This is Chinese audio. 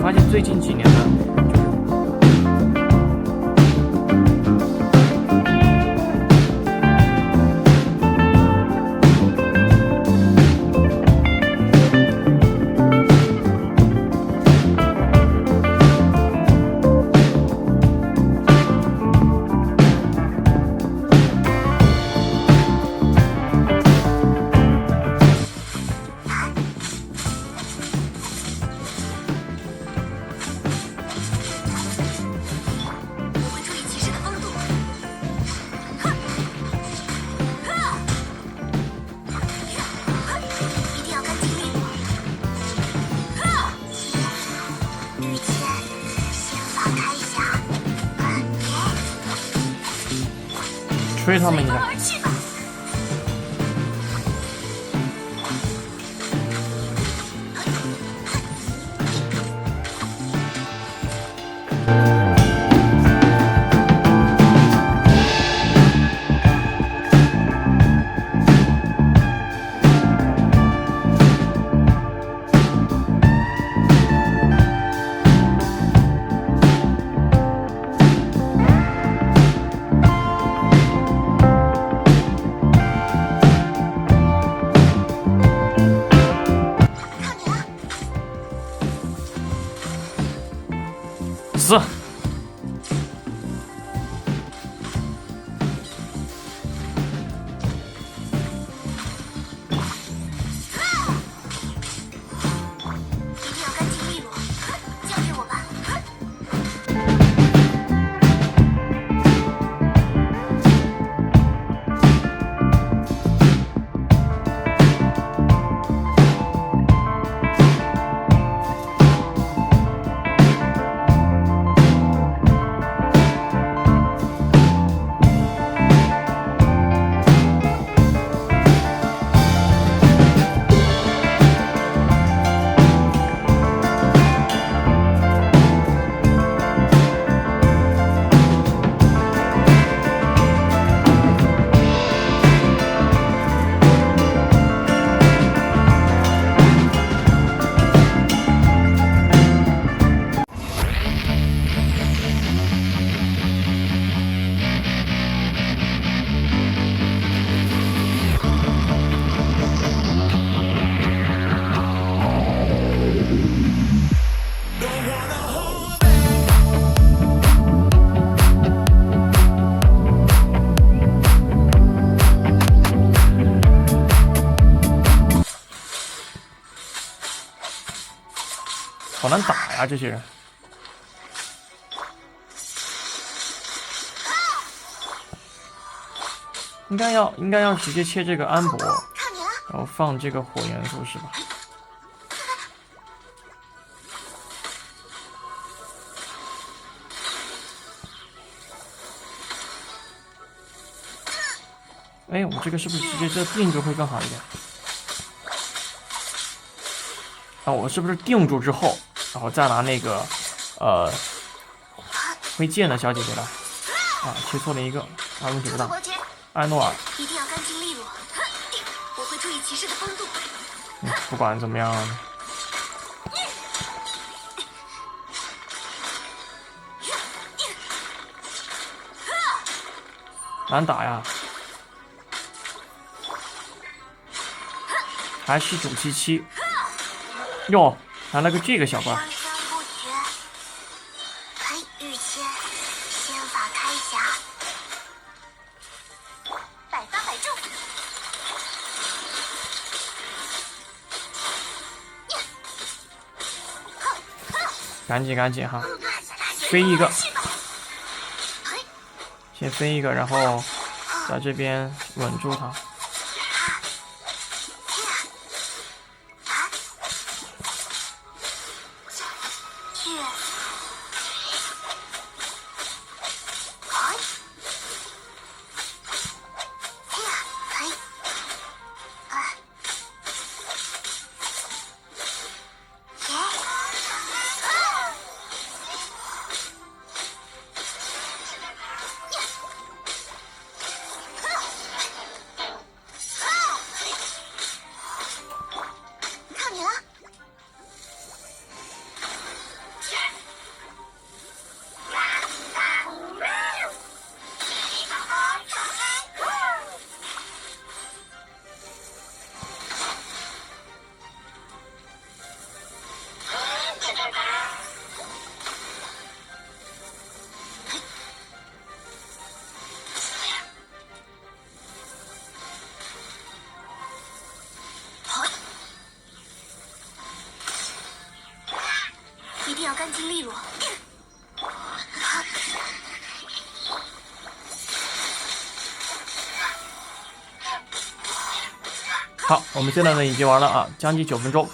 发现最近几年呢。吹他们一下。死！好难打呀，这些人。应该要直接切这个安博，然后放这个火元素是吧？哎，我这个是不是直接这定住会更好一点？啊，我是不是定住之后，然后再拿那个挥剑的小姐姐来？啊，切错了一个，啊，问题不大。艾诺尔，一定要干净利落，我会注意骑士的风度。不管怎么样，难打呀。还是977，哟，来了个这个小怪。御签，仙法开匣，百发百中。赶紧哈，飞一个，先飞一个，然后在这边稳住它。要干净利落。好，我们现在呢已经玩了啊，将近9分钟。